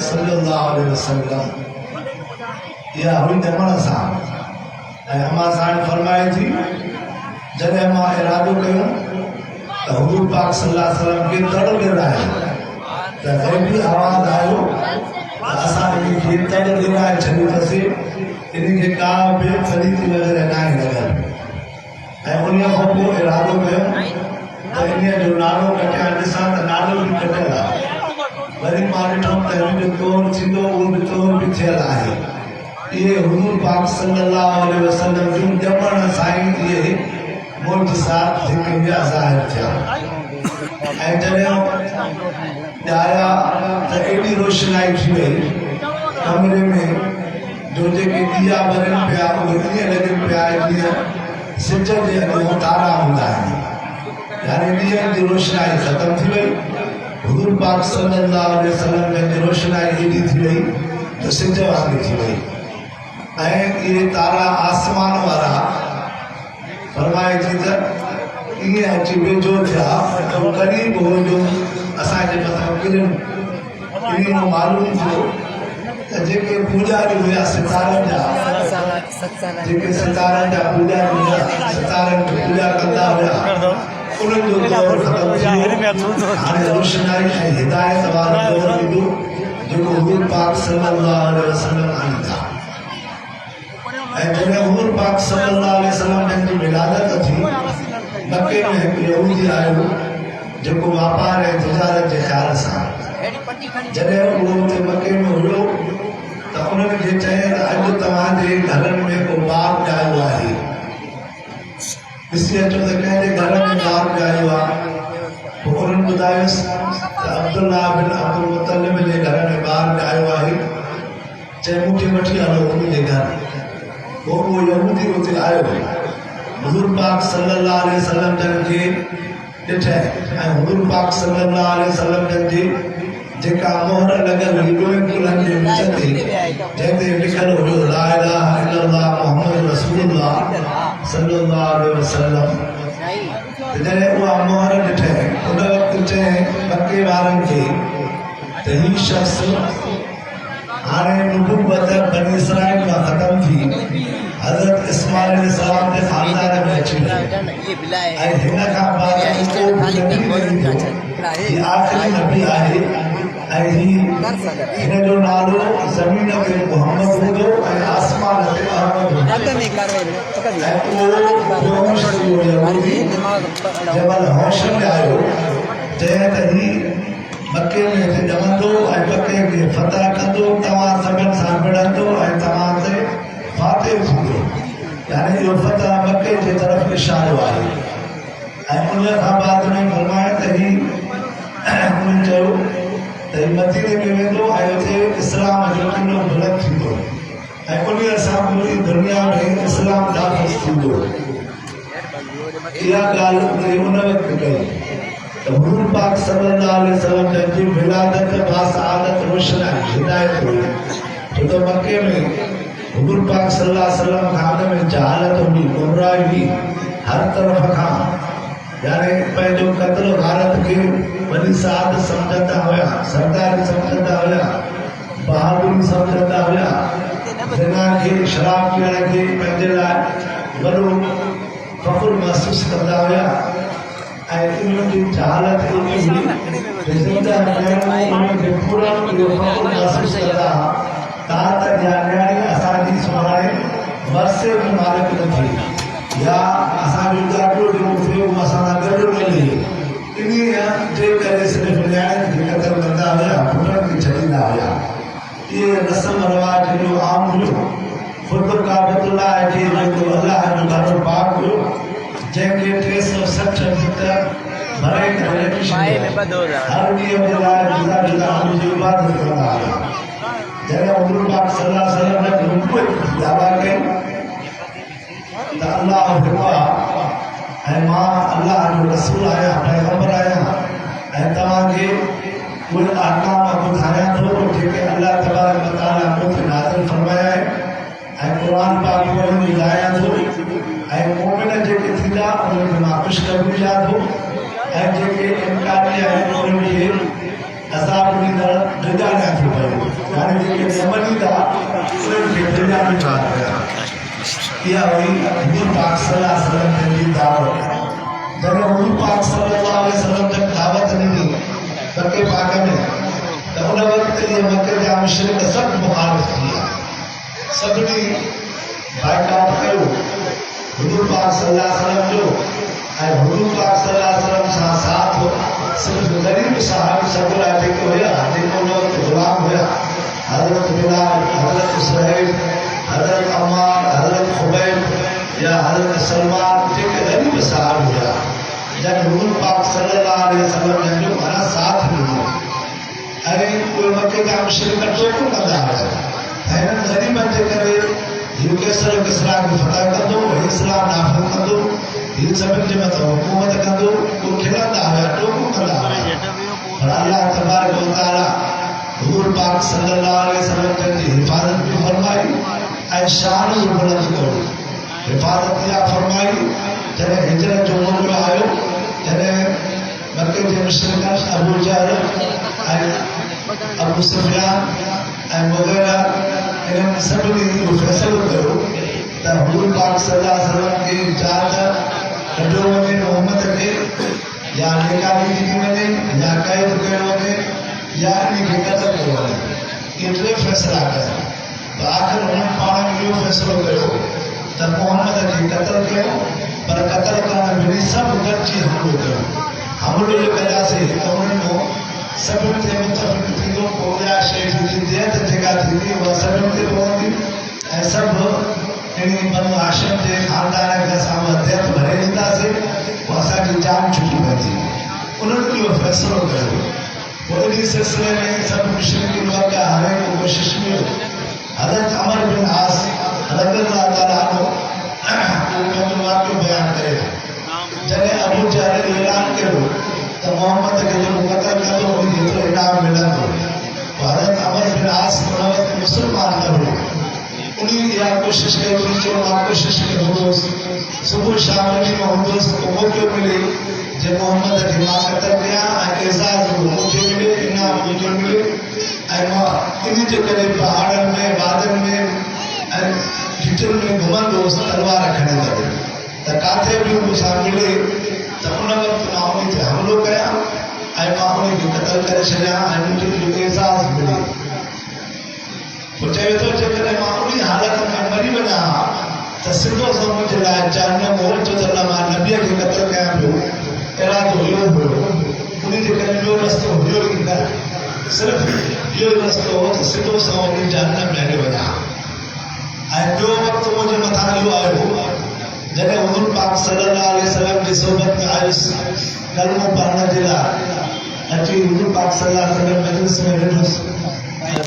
सल्लल्लाहु अलैहि वसल्लम या हुई जमण सां अम्मा साहब फरमाए थी जॾहिं मां इरादो कयो त हुजूर पाक सल्लल्लाहु अलैहि वसल्लम खे तड़ गिराए त गैबी आवाज़ आयो असां इनखे तड़ गिराए छॾींदासीं इनखे का बि फलीती वग़ैरह कान लॻल ऐं उन खां पोइ इरादो कयो त इन जो नालो कटिया ॾिसां त नालो बि कटियल आहे वरी मां ॾिठुमि त हिन जो तौर थींदो उहो बि तौर बि थियल आहे ये हुजूर पाक सल्लल्लाहु अलैहि वसल्लम जो जमण साईं ये मोजज़ात जेके हुआ ज़ाहिर थिया ऐं जॾहिं ॼाया त एॾी रोशनाई थी वई कमरे में जो जेके दिया ॿरनि पिया उहे ईअं लॻनि पिया जीअं सिज जे अॻियां तारा हूंदा आहिनि यानी ॾींहं जी रोशनाई ख़तम थी वई हुजूर पाक सल्लल्लाहु अलैहि वसल्लम जी रोशनाई एॾी थी वई त सिज वांगी थी वई ऐं इहे तारा आसमान वारा फरमाए थी त ईअं अची वेझो थिया त क़रीब हो जो असांजे मथां किरन इहो मालूम थियो त जेके पूॼारी हुआ सितारनि जा जेके सितारनि जा पूॼारी हुआ सितारनि खे पूॼा कंदा हुआ उन्हनि जो दौर ख़तम थी वियो हाणे रोशनाई ऐं हिदायत वारो दौर ईंदो जेको हुजूर पाक सल्लल्लाहु अलैहि वसल्लम आहिनि था ऐं जॾहिं हुजूर पाक सल्लल्लाहु अलैहि वसल्लम जी विलादत थी मके में हिकु यहूदी आयो जेको वापार ऐं तिजारत जे ख़्याल सां जॾहिं उहो हुते मके में हुयो त उन्हनि खे चयो त अॼु तव्हांजे घरनि में को ॿार ॼायो आहे ॾिसी अचो त कंहिंजे घर में ॿार ॼायो आहे पोइ उन्हनि ॿुधायोसि त अब्दुल्ला बिन अब्दुल मुतलिब जे घर में ॿार ॼायो आहे चई मूंखे वठी हलो उनजे घर पोइ उहो यहूदी उते आयो हुजूर पाक सल्लल्लाहु अलैहि वसल्लम जन खे ॾिठे ऐं हुजूर पाक सल्लल्लाहु अलैहि वसल्लम जन जी जेका मोहर लॻल हुई ॿियनि कुलनि जे विच ते जंहिंते लिखियलु हुयो ला इलाहा इल्लल्लाह मुहम्मद रसूलुल्लाह सल्लल्लाहु अलैहि वसल्लम जॾहिं उहा मोहर ॾिठे उन वक़्तु चई मके वारनि खे त हीउ शख़्स हाणे नुबुवत बनी इसराइल मां ख़तम थी हज़रत इस्माइल अलैहिस्सलाम जे ख़ानदान में अची वियो ऐं हिन खां बाद आख़िरी नबी आहे ऐं हिन जो नालो ज़मीन ते मुहम्मद हूंदो ऐं आसमान ते अहमद जबल हौशम आयो चए त ही मके में ॼमंदो ऐं मके खे फतह कंदो तव्हां सभिनि सां विढ़ंदो ऐं तव्हां ते फातिह थींदो यानी इहो फतह मके जे तरफ़ इशारो आहे ऐं उन खां बाद में फरमाए त ही उन्हनि चयो त ही मदीने में वेंदो ऐं उते इस्लाम जो क़िलो बुलंद थींदो ऐं उन सां पूरी दुनिया में इस्लाम नाफ़िज़ थींदो इहा ॻाल्हि उते उन वक़्तु कई हुजूर पाक सल्लल्लाहु अलैहि वसल्लम जी विलादत बासआदत रोशनाई हिदायत हुई छो त मके में हुजूर पाक सल्लल्लाहु अलैहि वसल्लम खां में जहालत हुई गुमराही हुई हर तरफ़ खां यानी पंहिंजो क़त्ल भारत खे वॾी साद सम्झंदा हुआ सरदारी सम्झंदा हुआ बहादुरी सम्झंदा हुआ ज़िना खे शराब पीअण खे पंहिंजे लाइ वॾो फ़ख़्रु महसूसु कंदा हुआ ऐं इन्हनि जी जहालत एॾी हुई ज़िंदा उनखे पूरा महसूसु कंदा तव्हां त न्याणी असांजी सुभाणे वरसे जी मालिक न थी या असांजो ॾाढो जेको थियो उहो असां सां गॾु मिली इन जे करे सिर्फ़ु न्याणियुनि खे क़तल कंदा हुआ पुटनि खे छॾींदा हुआ इहे रस्म रवाज जो आम हुयो ख़ुदि काबतुल्लाह खे जेको अलाह जो घर पाक हुयो जंहिंखे 360 मीटर भरे करे हर ॾींहं जे लाइ जुदा जुदा जी इबादत कंदा हुआ जॾहिं हुजूर पाक सल्लल्लाहु अलैहि वसल्लम ने नुबुवत दावा कई त अल्लाह हिकु आहे ऐं मां अल्लाह जो रसूल आहियां पैगंबर आहियां ऐं तव्हांखे उहे अहकाम ॿुधायां थो जेके अल्लाह तबारक व तआला मूंखे नाज़िल फरमाया आहिनि ऐं क़ुर पाक में ॿुधायां थो ऐं मोमिन जेके थींदा उन्हनि खे मां ख़ुशख़बरी ॾियां थो ऐं जेके इनकारी आहिनि उन्हनि खे अज़ाब ॾींदड़ डिॼारियां थो पियो भी बात है या वही हुजूर पाक सल्लल्लाहु अलैहि वसल्लम की दावत जब हुजूर पाक सल्लल्लाहु अलैहि वसल्लम तक दावत नहीं मक्के पाक में तो उन वक्त ये मक्के जा मुशरिक सब मुखालिफ किया सभी बाइकाट कयो हुजूर पाक सल्लल्लाहु अलैहि वसल्लम जो हुजूर पाक सल्लल्लाहु अलैहि वसल्लम साथ सिर्फ गरीब साहब सब राजे के होया देखो लोग गुलाम होया हजरत बिलाल हजरत सुहैब हजरत अम्मार हजरत खुबैब या हजरत सलमान के गरीब साहब होया जब हुजूर पाक सल्लल्लाहु अलैहि वसल्लम ने जो हमारा साथ दिया अरे कोई मक्के का मुशरिक टोको कंदा है ना गरीब बंदे करे युकेसर किसरा की फतह कर दो इस्लाम नाफिज कर दो इन सब के मत हुकूमत कर दो को खिलाता है टोको कंदा है और अल्लाह तबारक व तआला हुजूर पाक सल्लल्लाहु अलैहि वसल्लम की हिफाजत भी फरमाई और शान बुलंद करो हिफाजत या फरमाई जब हिजरत जो मौका आयो जब मक्के के मुशरिकान अबू जहल अबू सुफियान वगैरह इन सभी को फैसलो करो तो हुजूर पाक सल्लल्लाहु अलैहि वसल्लम की इजाजत कढो वने मोहम्मद के या निकाली दी वने या कैद कयो वने या इनके कत्ल कयो वने इतने फैसला कर तो आखिर उन्होंने पाण इहो फैसलो कयो तो मोहम्मद के कत्ल कयो पर कत्ल करण में सब गॾिजी हमलो कयो हमलो जो कया से तो उन्होंने सभी ते मुतफिक थियो कोया शे जी देत जेका थी वो सभी ते पहुंची ऐ सब इन बनु हाशिम के खानदान के सामने देत भरे लींदा से वो असा की जान छुटी पई उन्होंने जो फैसलो कयो वो इस सिलसिले में सब मुशरिकीन लोग का हरे को कोशिश में हजरत अमर बिन आस रज़ियल्लाहु ताला अन्हु को वाक़या बयान करे जब अबू जहल ऐलान करो तो मोहम्मद के जो कत्ल कर दो उन्हें तो इनाम मिला दो हजरत अमर बिन आस मुसलमान न हो उन्हीं यह कोशिश करी जो कोशिश करो सुबह शाम में मोहम्मद को मौके मिले जब मोहम्मद के मां कत्ल किया एजाज मौके मिले इनाम मौके मिले इन जे करे पहाड़न में बादल में ढिठल में घुमंदो तलवार खणे लगे तो काथे भी मुसा मिले तो उन वक्त मां उन ते हमलो कया मां उन खे कत्ल करे छॾिया मुझे जो एजाज मिले तो चवे तो जेकॾहिं मां उन हालत में मरी वञा तो सिधो सो मुझे लाइ जहन्नम हो छो त मां नबीअ खे कत्ल कयां पियो इरादो इहो हुयो उन जे करे ॿियो रस्तो हुयो ई न सिर्फ इहो रस्तो हो तो सिधो सो उन जहन्नम में हली वञा ॿियो वक़्तु मुंहिंजे मथां इहो आयो जॾहिं हुजूर पाक सल्लल्लाहु अलैहि वसल्लम जी सोबत में आयुसि कलमो पढ़ण जे लाइ अची हुजूर पाक सल्लल्लाहु अलैहि वसल्लम मजलिस में वेठुसि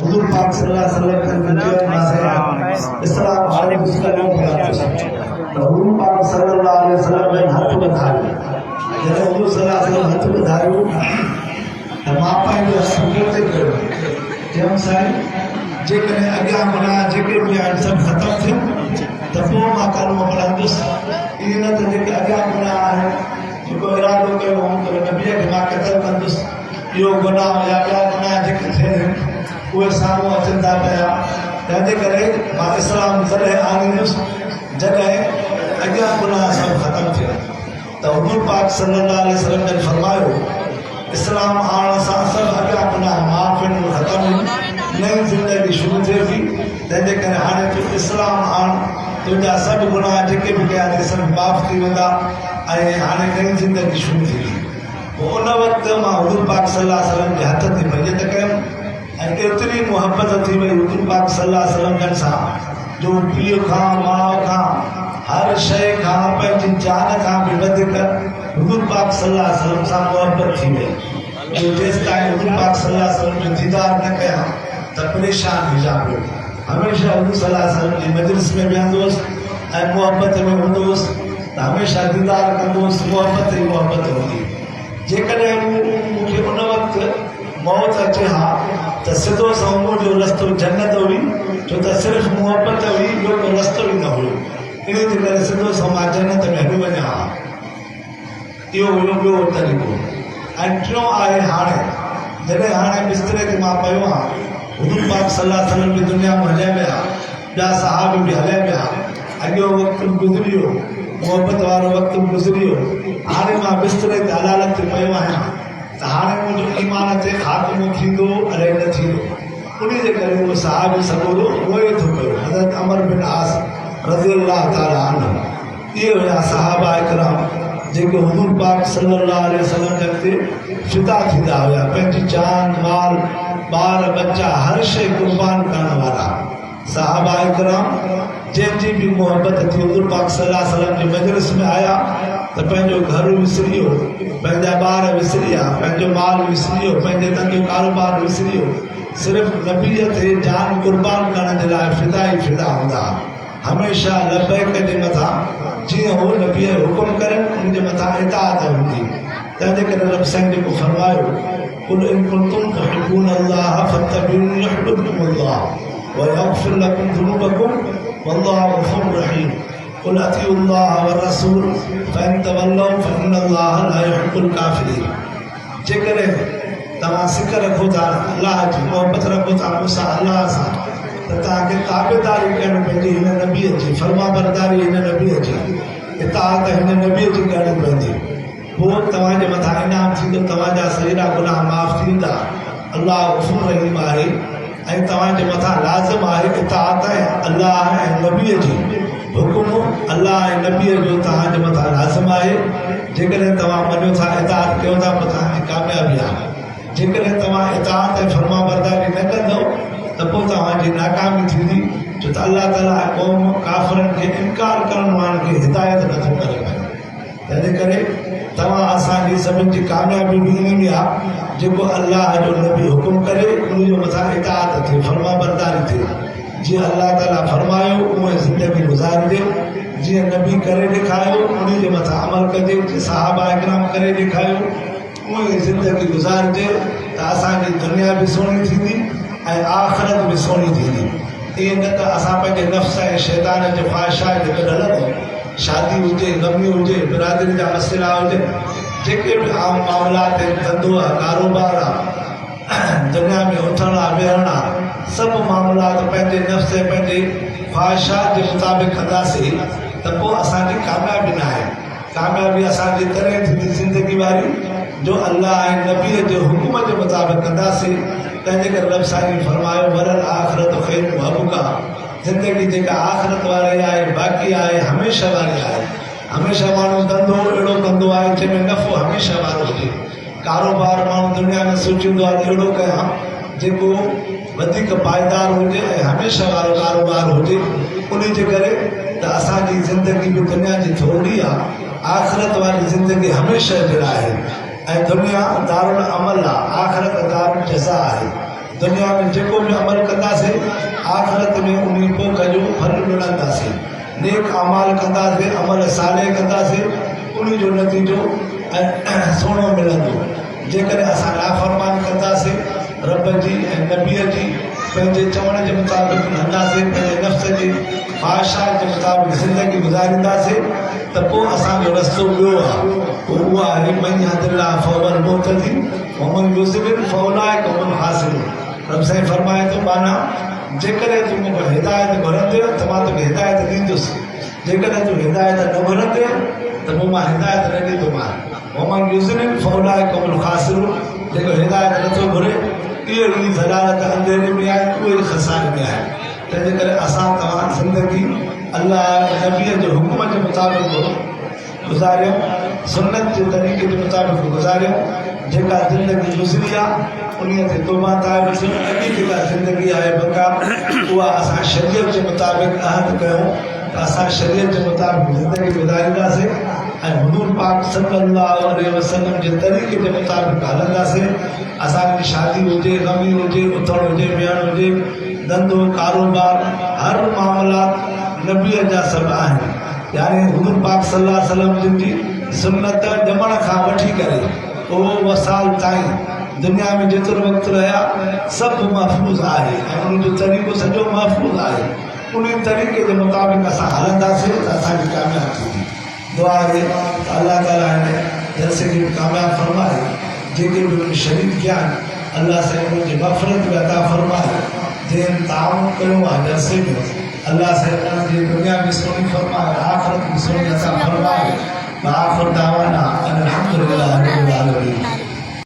हुजूर पाक सल्लल्लाहु अलैहि वसल्लम इस्लाम हाले मुस्लिम तो हुजूर पाक सल्लल्लाहु अलैहि वसल्लम ने हथ वधायो जॾहिं हुजूर सल्लल्लाहु अलैहि वसल्लम हथ वधायो तो मां पंहिंजो हथ पुठिते कयो चयमि साईं जेकॾहिं अॻियां गुनाह जेके बि आहिनि सभु ख़तमु थियनि तो पोइ मां कलमो पढ़ंदुसि इहे न त जेके अॻियां गुनाह आहिनि जेको इरादो कयो हुओ त नबीअ खे मां क़तल कंदुसि इहो गुनाह या ॿिया गुनाह जेके थियनि उहे साम्हूं अचनि था पिया तंहिंजे करे मां इस्लाम तॾहिं आणींदुसि जॾहिं अॻियां गुनाह सभु ख़तमु थियनि त हुजूर पाक सल्लल्लाहु अलैहि वसल्लम ने फरमायो इस्लाम आणण सां सभु अॻियां गुनाह माफ़ आहिनि ख़तमु नई ज़िंदगी शुरू थिए थी तंहिंजे करे हाणे तूं इस्लाम आण तुंहिंजा सभु गुनाह जेके बि कया अथई सभु माफ़ थी वेंदा ऐं हाणे नई ज़िंदगी शुरू थींदी पोइ उन वक़्तु मां हुजूर पाक सल्लल्लाहु अलैहि वसल्लम जे हथ ते मयत कयमि ऐं एतिरी मुहबत थी वई हुजूर पाक सल्लल्लाहु अलैहि वसल्लम सां जो पीउ खां माउ खां हर शइ खां पंहिंजी जान खां बि वधीक हुजूर पाक सल्लल्लाहु अलैहि वसल्लम सां मुहबत थी वई जो जेसि ताईं हुजूर पाक सल्लल्लाहु अलैहि वसल्लम जो दीदार न कयां त परेशान हुजां पियो हमेशह हुजूर सल्लल्लाहु अलैहि वसल्लम जी मजलिस में वेहंदुसि ऐं मुहबत में हूंदुसि त हमेशह दीदार कंदुसि मुहबत ई मुहबत हूंदी जेकॾहिं मूंखे उन वक़्तु मौत अचे हा त सिधो सौमो जो रस्तो जन्नत हुई छो त सिर्फ़ु मुहबत हुई ॿियो को रस्तो ई न हुयो इन जे करे सिधो सौ मां जन्नत में हली वञा हा इहो हुयो ॿियो तरीक़ो ऐं टियों आहे हाणे जॾहिं हाणे बिस्तरे ते मां पियो आहियां हुजूर पाक सल्लल्लाहु अलैहि वसल्लम जी दुनिया में हलिया विया ॿिया सहाब बि हलिया पिया अॻियो वक़्तु गुज़री वियो मोहबत वारो वक़्तु गुज़री वियो हाणे मां बिस्तरे ते अदालत ते पियो आहियां त हाणे मुंहिंजो ईमान ते ख़ात्मो थींदो अलाए न थींदो उन जे करे उहो सहाबी सॻोरो रोए थो पियो हज़रत अमर बिन आस रज़ी अल्लाह ताला अन्हु इहे हुया सहाबा इकराम जेके हुज़ूर पाक सल्लल्लाहु अलैहि वसल्लम जे अॻिते फिदा थींदा हुया पंहिंजी जान माल ॿार बच्चा हर शइ क़ुर्बान करण वारा सहाबा इकराम जंहिंजी बि मोहबत थी हुज़ूर पाक सल्लल्लाहु अलैहि वसल्लम जे मजलिस में आया त पंहिंजो घर विसरी वियो पंहिंजा ॿार विसरी विया पंहिंजो माल विसरी वियो पंहिंजे धंधो कारोबार विसरी वियो सिर्फ़ु नबीअ ते जान क़ुर्बान करण जे लाइ फिदा ई फिदा हूंदा हमेशह लबैक जे मथां जीअं हू नबीअ जो हुकुम करे उन जे मथां इताअत हूंदी तंहिंजे करे रब साईं जेको फरमायो कुल इन कुंतुम तुहिब्बून अल्लाह फत्तबिऊनी युहिब्बुकुमुल्लाह व यग़फिर लकुम ज़ुनूबकुम वल्लाहु गफ़ूरुर रहीम कुल अतीउल्लाह व रसूल फ़इन तवल्लौ फ़इन्नल्लाह ला युहिब्बुल काफ़िरीन जेकॾहिं तव्हां सिक रखो था अल्लाह जी मोहबत रखो था मूंसां अल्लाह सां त तव्हांखे ताबेदारी करणु पवंदी हिन नबीअ जी फर्मा बरदारी हिन नबीअ जी इताअत हिन नबीअ जी करणी पवंदी पोइ तव्हांजे मथां इनाम थींदो तव्हांजा सॼा गुनाह माफ़ थींदा अल्लाह गफ़ूर रहीम आहे ऐं तव्हांजे मथां लाज़िम आहे इताअत अल्लाह ऐं नबीअ जी हुकुम अल्लाह ऐं नबीअ जो तव्हांजे मथां लाज़िम आहे जेकॾहिं तव्हां मञो था इताअत कयो था पोइ तव्हांजी कामयाबी आहे जेकॾहिं तव्हां इताअत ऐं फर्मा बरदारी न कंदव त पोइ तव्हांजी नाकामी थींदी छो त अल्लाह ताला क़ौम काफ़िरनि खे इनकार करण वारनि खे हिदायत नथो करे पियो तंहिंजे करे तव्हां असांजी सभिनि जी कामयाबी बि इन में आहे जेको अल्लाह जो नबी हुकुम करे उन जे मथां इताअत थिए फर्मा बरदारी थिए जीअं अल्लाह ताला फरमायो उहे ज़िंदगी गुज़ारिजे जीअं नबी करे ॾेखारियो उन जे मथां अमल कजे जीअं सहाबा इकराम करे ॾेखारियो उहे ज़िंदगी गुज़ारिजे त असांजी दुनिया बि सुहिणी थींदी ऐं आख़िरत बि सुहिणी थींदी ईअं न त असां पंहिंजे नफ़्स ऐं शैतान जे ख़्वाहिशात जे गॾु हलंदो शादी हुजे गमी हुजे बिरादरी जा मसइला हुजनि जेके बि आम मामलात आहिनि धंधो आहे कारोबार आहे दुनिया में उथण आहे वेहण आहे सभु मामलात पंहिंजे नफ़्स ऐं पंहिंजे ख़्वाहिशात जे मुताबिक़ कंदासीं त पोइ असांजी कामयाबी न आहे कामयाबी असांजी तॾहिं थींदी ज़िंदगी वारी जो अल्लाह ऐं नबीअ जे हुकुम जे मुताबिक़ कंदासीं तंहिंजे करे रब साईं फरमायो वरल आख़िरत ख़ैरु व अबक़ा ज़िंदगी जेका आख़िरत वारी आहे बाक़ी आहे हमेशह वारी आहे हमेशह माण्हू धंधो अहिड़ो कंदो आहे जंहिंमें नफ़ो हमेशह वारो हुजे कारोबार माण्हू दुनिया में सोचींदो आहे अहिड़ो कयां जेको वधीक पाइदार हुजे ऐं हमेशह वारो कारोबार हुजे उन जे करे त असांजी ज़िंदगी बि दुनिया जी थोरी आहे आख़िरत वारी ज़िंदगी हमेशह जे लाइ आहे ऐं दुनिया दारुल अमल आहे आख़िरत दारुल जज़ा आहे दुनिया में जेको बि अमल कंदासीं आख़िरत में उन पोख जो फल मिलंदासीं नेक अमाल कंदासीं अमल साले कंदासीं उन जो नतीजो ऐं सुहिणो मिलंदो जेकॾहिं असां नाफ़रमान कंदासीं रब जी ऐं नबीअ जी पंहिंजे चवण जे मुताबिक़ हलंदासीं पंहिंजे नफ़्स जी ख़्वाहिशात जे मुताबिक़ ज़िंदगी गुज़ारींदासीं त पोइ असांजो रस्तो ॿियो आहे उहो आहे मन यहदिल्लाह फहुवल मुहतदी व मन युज़लिल फउलाइक हुमुल ख़ासिरून रब साईं फरमाए थो माना जेकॾहिं तूं मूंखे हिदायत घुरंदे त मां तोखे हिदायत ॾींदुसि जेकॾहिं तूं हिदायत न घुरंदे त पोइ मां हिदायत न ॾींदोमांइ व मन युज़लिल फउलाइक हुमुल ख़ासिरून जेको हिदायत नथो घुरे इहो ई ज़लालत अंधेरे में आहे उहो ई खसारे में आहे तंहिंजे करे असां तव्हां ज़िंदगी अल्लाह नबीअ जे हुकुम जे मुताबिक़ गुज़ारियूं सुन्नत जे तरीक़े जे मुताबिक़ गुज़ारियूं जेका ज़िंदगी गुज़री आहे उन ते तौबा ताइब थियूं अॻी जेका ज़िंदगी आहे बका उहा असां शरीयत जे मुताबिक़ अहद कयूं त असां शरीयत जे मुताबिक़ ज़िंदगी गुज़ारींदासीं ऐं हुज़ूर पाक सल्लल्लाहु अलैहि वसल्लम जे तरीक़े जे मुताबिक़ हलंदासीं असांजी शादी हुजे गमी हुजे उथण हुजे वेहण हुजे धंधो कारोबार हर मामलात नबीअ जा सभु आहिनि यानी हुज़ूर पाक सल्लल्लाहु अलैहि वसल्लम जिन जी सुन्नत ॼमण खां वठी करे उहो वसाल ताईं दुनिया में जेतिरो वक़्तु रहिया सभु महफ़ूज़ आहे ऐं उन जो तरीक़ो सॼो महफ़ूज़ आहे उन तरीक़े जे मुताबिक़ असां हलंदासीं त असांजी कामयाबी थींदी दुआ आहे त अल्लाह ताला हिन जलसे खे कामयाबु फरमाए जेके बि उन शरीक कया आहिनि अल्लाह साईं उन्हनि जी मग़फ़िरत बि अता फरमाए जंहिं ताउन कयो आहे जलसे में अल्लाह से जी दुनिया में सोनी फरमाए, आखिरत में सोनी अता फरमाए। आखिर दावाना